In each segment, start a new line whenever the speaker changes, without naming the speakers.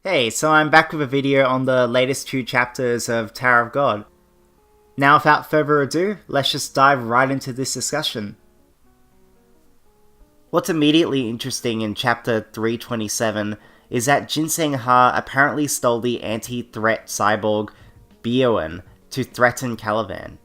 Hey, so I'm back with a video on the latest 2 chapters of Tower of God. Now without further ado, let's just dive right into this discussion. What's immediately interesting in chapter 327 is that Ginseng Ha apparently stole the anti-threat cyborg Baam to threaten Caliban.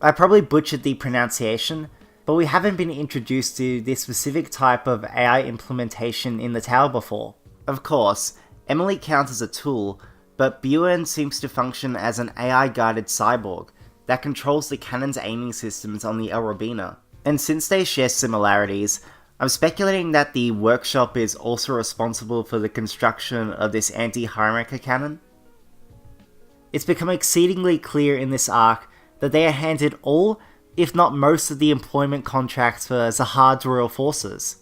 I probably butchered the pronunciation, but we haven't been introduced to this specific type of AI implementation in the tower before. Of course, Emily counts as a tool, but Baam seems to function as an AI-guided cyborg that controls the cannon's aiming systems on the El Robina. And since they share similarities, I'm speculating that the workshop is also responsible for the construction of this anti-Hierarchy cannon. It's become exceedingly clear in this arc that they are handed all, if not most of the employment contracts for Zahard's royal forces.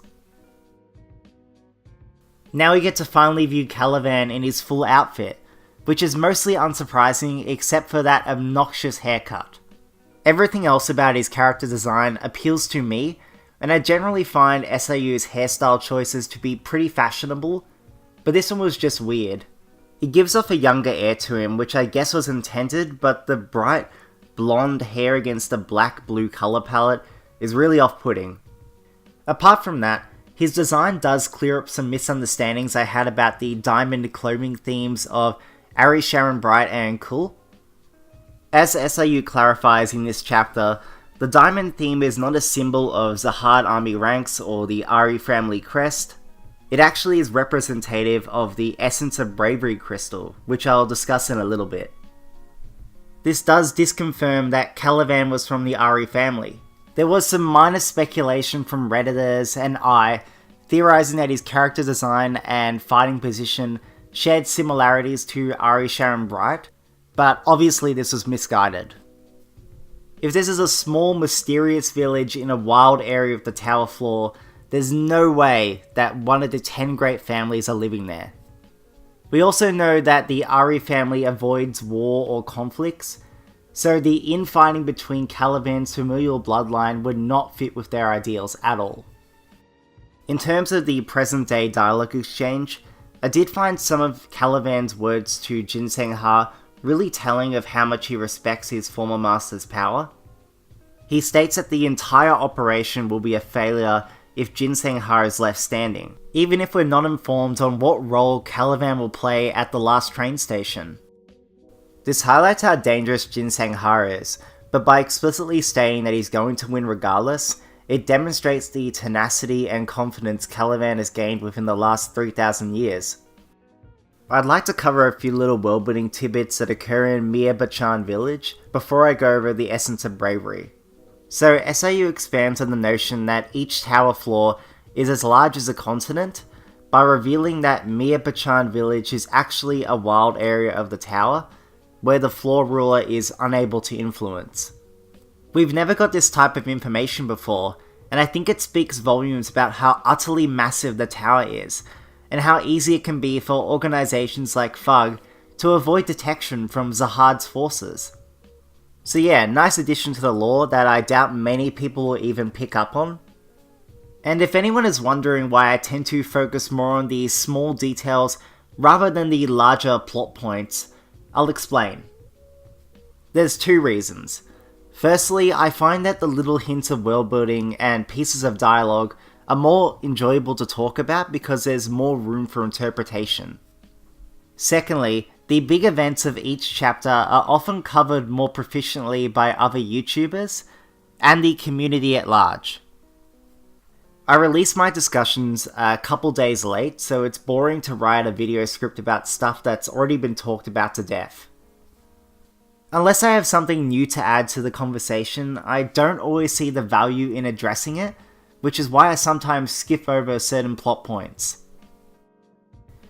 Now we get to finally view Caliban in his full outfit, which is mostly unsurprising except for that obnoxious haircut. Everything else about his character design appeals to me, and I generally find SIU's hairstyle choices to be pretty fashionable, but this one was just weird. It gives off a younger air to him, which I guess was intended, but the bright blonde hair against the black-blue colour palette is really off-putting. Apart from that, his design does clear up some misunderstandings I had about the diamond clothing themes of Ari Sharon Bright and Kul. As SIU clarifies in this chapter, the diamond theme is not a symbol of Zahard army ranks or the Ari family crest. It actually is representative of the Essence of Bravery crystal, which I'll discuss in a little bit. This does disconfirm that Caliban was from the Ari family. There was some minor speculation from Redditors and I, theorizing that his character design and fighting position shared similarities to Ari Sharon Bright, but obviously this was misguided. If this is a small, mysterious village in a wild area of the tower floor, there's no way that one of the 10 great families are living there. We also know that the Ari family avoids war or conflicts, so the infighting between Caliban's familial bloodline would not fit with their ideals at all. In terms of the present day dialogue exchange, I did find some of Caliban's words to Ginseng Ha really telling of how much he respects his former master's power. He states that the entire operation will be a failure if Ginseng Ha is left standing, even if we're not informed on what role Caliban will play at the last train station. This highlights how dangerous Ginseng Ha is, but by explicitly stating that he's going to win regardless, it demonstrates the tenacity and confidence Caliban has gained within the last 3,000 years. I'd like to cover a few little world-building tidbits that occur in Mir Bachan village before I go over the Essence of Bravery. So SIU expands on the notion that each tower floor is as large as a continent, by revealing that Mir Bachan village is actually a wild area of the tower, where the floor ruler is unable to influence. We've never got this type of information before, and I think it speaks volumes about how utterly massive the tower is, and how easy it can be for organizations like FUG to avoid detection from Zahard's forces. So yeah, nice addition to the lore that I doubt many people will even pick up on. And if anyone is wondering why I tend to focus more on these small details rather than the larger plot points, I'll explain. There's 2 reasons. Firstly, I find that the little hints of world building and pieces of dialogue are more enjoyable to talk about because there's more room for interpretation. Secondly, the big events of each chapter are often covered more proficiently by other YouTubers and the community at large. I released my discussions a couple days late, so it's boring to write a video script about stuff that's already been talked about to death. Unless I have something new to add to the conversation, I don't always see the value in addressing it, which is why I sometimes skip over certain plot points.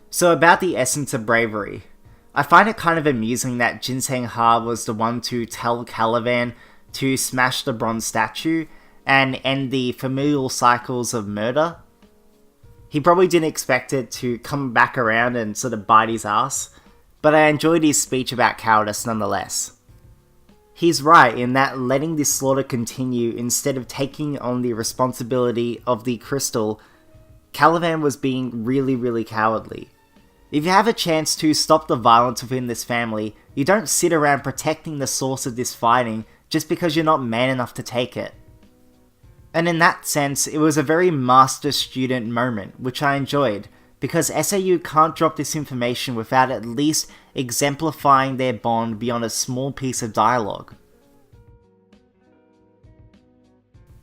So about the Essence of Bravery, I find it kind of amusing that Ginseng Ha was the one to tell Caliban to smash the bronze statue and end the familial cycles of murder. He probably didn't expect it to come back around and sort of bite his ass, but I enjoyed his speech about cowardice nonetheless. He's right in that letting this slaughter continue instead of taking on the responsibility of the crystal, Caliban was being really cowardly. If you have a chance to stop the violence within this family, you don't sit around protecting the source of this fighting just because you're not man enough to take it. And in that sense, it was a very master-student moment, which I enjoyed, because SAU can't drop this information without at least exemplifying their bond beyond a small piece of dialogue.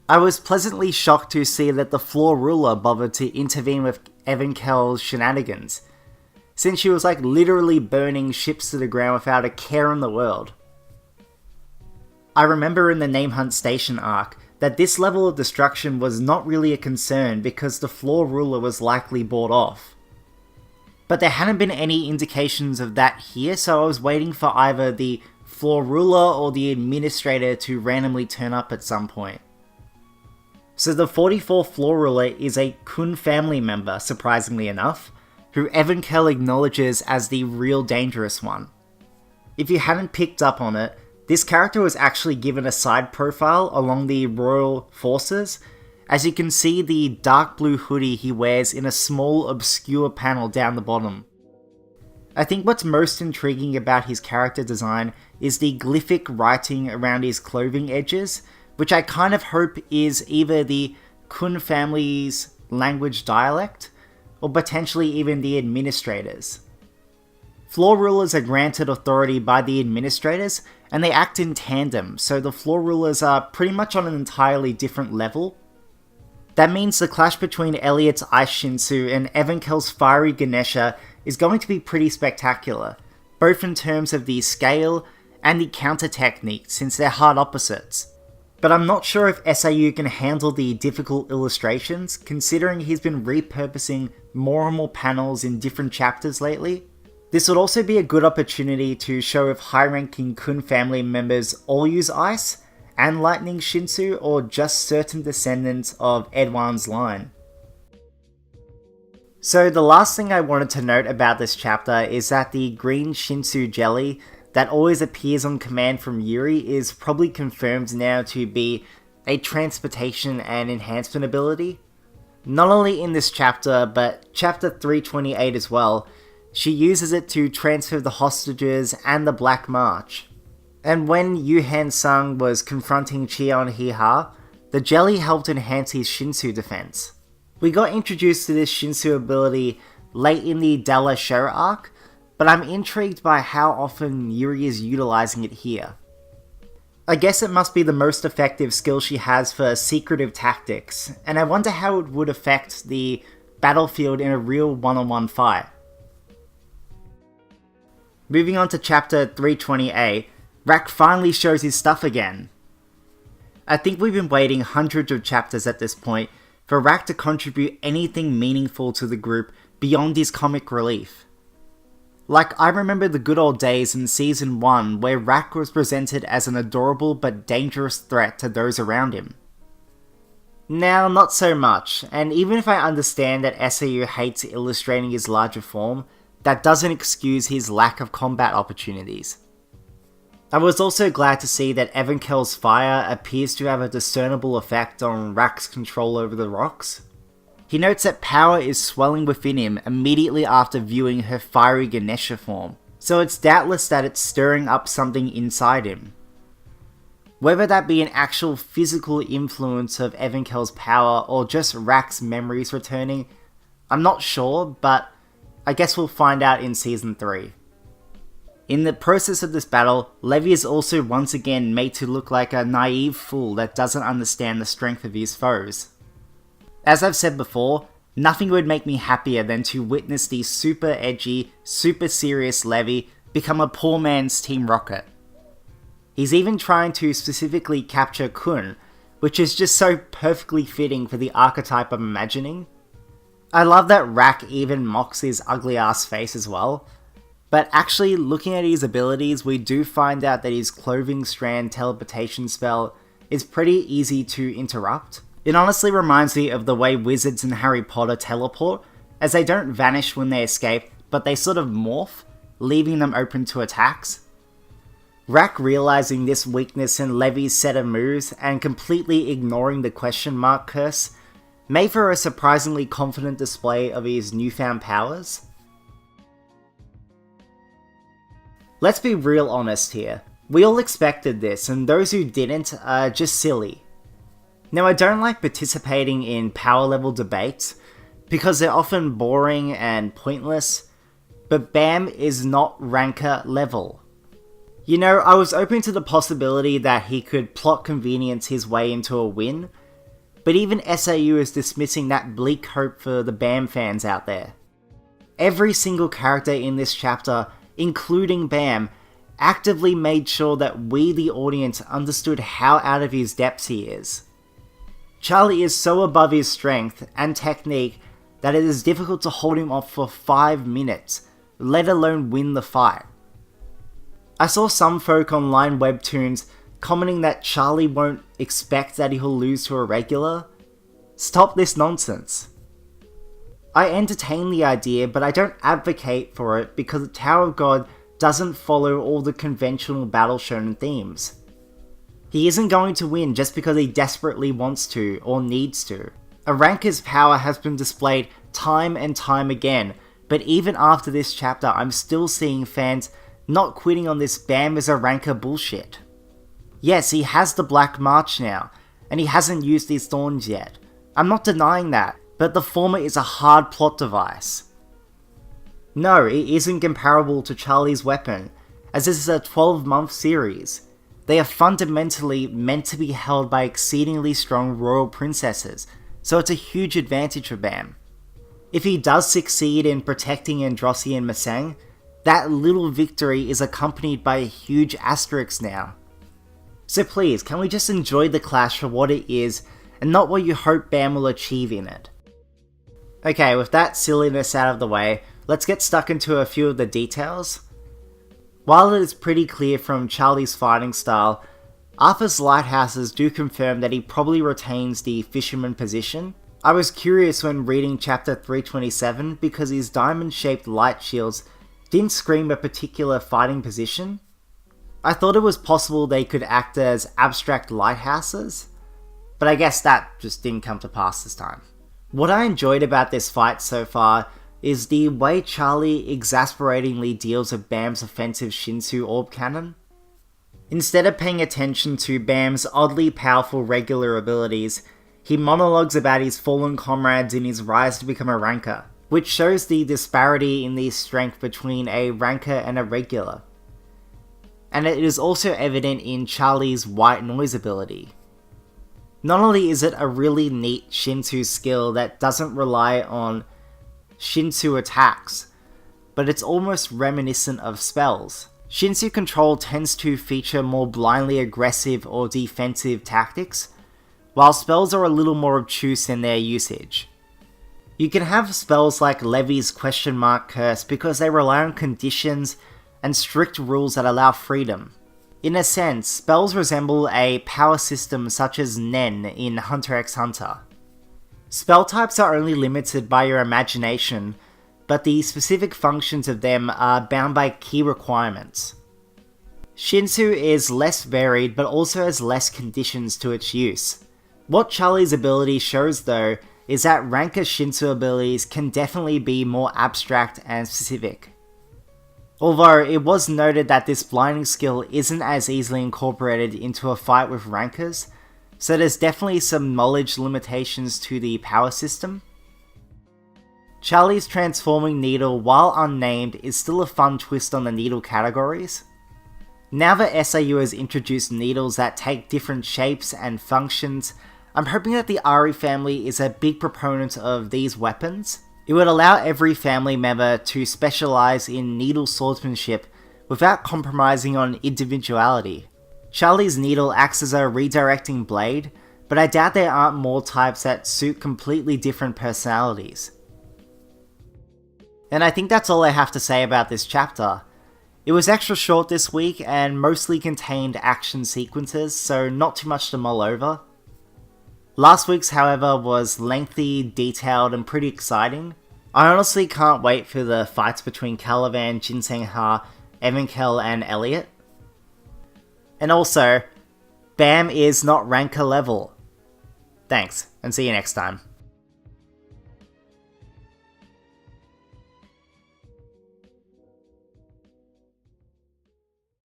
I was pleasantly shocked to see that the floor ruler bothered to intervene with Evankel's shenanigans, since she was like literally burning ships to the ground without a care in the world. I remember in the Name Hunt Station arc that this level of destruction was not really a concern because the floor ruler was likely bought off. But there hadn't been any indications of that here, so I was waiting for either the floor ruler or the administrator to randomly turn up at some point. So the 44th floor ruler is a Kun family member, surprisingly enough, who Evankel acknowledges as the real dangerous one. If you hadn't picked up on it, this character was actually given a side profile along the royal forces, as you can see the dark blue hoodie he wears in a small obscure panel down the bottom. I think what's most intriguing about his character design is the glyphic writing around his clothing edges, which I kind of hope is either the Kun family's language dialect, or potentially even the administrators. Floor rulers are granted authority by the administrators, and they act in tandem, so the floor rulers are pretty much on an entirely different level. That means the clash between Elliot's Ice Shinsu and Evankel's Fiery Ganesha is going to be pretty spectacular, both in terms of the scale and the counter technique, since they're hard opposites. But I'm not sure if SAU can handle the difficult illustrations, considering he's been repurposing more and more panels in different chapters lately. This would also be a good opportunity to show if high-ranking Kun family members all use Ice and Lightning Shinsu, or just certain descendants of Edwan's line. So the last thing I wanted to note about this chapter is that the green Shinsu jelly that always appears on command from Yuri is probably confirmed now to be a transportation and enhancement ability. Not only in this chapter, but chapter 328 as well, she uses it to transfer the hostages and the Black March. And when Yuhan Sung was confronting Cheon Hee-ha, the jelly helped enhance his Shinsu defense. We got introduced to this Shinsu ability late in the Della Show arc, but I'm intrigued by how often Yuri is utilizing it here. I guess it must be the most effective skill she has for secretive tactics, and I wonder how it would affect the battlefield in a real one-on-one fight. Moving on to chapter 328, Rake finally shows his stuff again. I think we've been waiting hundreds of chapters at this point for Rake to contribute anything meaningful to the group beyond his comic relief. Like, I remember the good old days in Season 1 where Rake was presented as an adorable but dangerous threat to those around him. Now, not so much, and even if I understand that SAU hates illustrating his larger form, that doesn't excuse his lack of combat opportunities. I was also glad to see that Evankel's fire appears to have a discernible effect on Rake's control over the rocks. He notes that power is swelling within him immediately after viewing her fiery Ganesha form, so it's doubtless that it's stirring up something inside him. Whether that be an actual physical influence of Evankel's power or just Rake's memories returning, I'm not sure, but I guess we'll find out in Season 3. In the process of this battle, Levi is also once again made to look like a naive fool that doesn't understand the strength of his foes. As I've said before, nothing would make me happier than to witness the super edgy, super serious Levi become a poor man's Team Rocket. He's even trying to specifically capture Kun, which is just so perfectly fitting for the archetype I'm imagining. I love that Rake even mocks his ugly ass face as well. But actually, looking at his abilities, we do find out that his clothing strand teleportation spell is pretty easy to interrupt. It honestly reminds me of the way wizards in Harry Potter teleport, as they don't vanish when they escape, but they sort of morph, leaving them open to attacks. Rake realizing this weakness in Levi's set of moves and completely ignoring the question mark curse made for a surprisingly confident display of his newfound powers. Let's be real honest here. We all expected this, and those who didn't are just silly. Now, I don't like participating in power level debates, because they're often boring and pointless, but Baam is not ranker level. You know, I was open to the possibility that he could plot convenience his way into a win, but even SAU is dismissing that bleak hope for the Baam fans out there. Every single character in this chapter, including Baam, actively made sure that we, the audience, understood how out of his depths he is. Charlie is so above his strength and technique that it is difficult to hold him off for 5 minutes, let alone win the fight. I saw some folk online webtoons commenting that Charlie won't expect that he'll lose to a regular. Stop this nonsense. I entertain the idea, but I don't advocate for it because the Tower of God doesn't follow all the conventional battle shonen themes. He isn't going to win just because he desperately wants to or needs to. A ranker's power has been displayed time and time again, but even after this chapter, I'm still seeing fans not quitting on this Baam is a ranker bullshit. Yes, he has the Black March now, and he hasn't used his thorns yet. I'm not denying that, but the former is a hard plot device. No, it isn't comparable to Charlie's weapon, as this is a 12-month series. They are fundamentally meant to be held by exceedingly strong royal princesses, so it's a huge advantage for Baam. If he does succeed in protecting Androssi and Masang, that little victory is accompanied by a huge asterisk now. So please, can we just enjoy the clash for what it is, and not what you hope Baam will achieve in it? Okay, with that silliness out of the way, let's get stuck into a few of the details. While it is pretty clear from Charlie's fighting style, Arthur's lighthouses do confirm that he probably retains the fisherman position. I was curious when reading chapter 327 because his diamond-shaped light shields didn't scream a particular fighting position. I thought it was possible they could act as abstract lighthouses, but I guess that just didn't come to pass this time. What I enjoyed about this fight so far is the way Charlie exasperatingly deals with Baam's offensive Shinsu orb cannon. Instead of paying attention to Baam's oddly powerful regular abilities, he monologues about his fallen comrades in his rise to become a ranker, which shows the disparity in the strength between a ranker and a regular. And it is also evident in Charlie's white noise ability. Not only is it a really neat Shinsu skill that doesn't rely on Shinsu attacks, but it's almost reminiscent of spells. Shinsu control tends to feature more blindly aggressive or defensive tactics, while spells are a little more obtuse in their usage. You can have spells like Levy's question mark curse because they rely on conditions and strict rules that allow freedom. In a sense, spells resemble a power system such as Nen in Hunter x Hunter. Spell types are only limited by your imagination, but the specific functions of them are bound by key requirements. Shinsu is less varied but also has less conditions to its use. What Charlie's ability shows though is that ranker Shinsu abilities can definitely be more abstract and specific. Although it was noted that this blinding skill isn't as easily incorporated into a fight with rankers, so there's definitely some knowledge limitations to the power system. Charlie's transforming needle, while unnamed, is still a fun twist on the needle categories. Now that SAU has introduced needles that take different shapes and functions, I'm hoping that the Ari family is a big proponent of these weapons. It would allow every family member to specialize in needle swordsmanship without compromising on individuality. Charlie's needle acts as a redirecting blade, but I doubt there aren't more types that suit completely different personalities. And I think that's all I have to say about this chapter. It was extra short this week and mostly contained action sequences, so not too much to mull over. Last week's, however, was lengthy, detailed, and pretty exciting. I honestly can't wait for the fights between Caliban, Jinsengha, Evankel, and Elliot. And also, Baam is not ranker level. Thanks, and see you next time.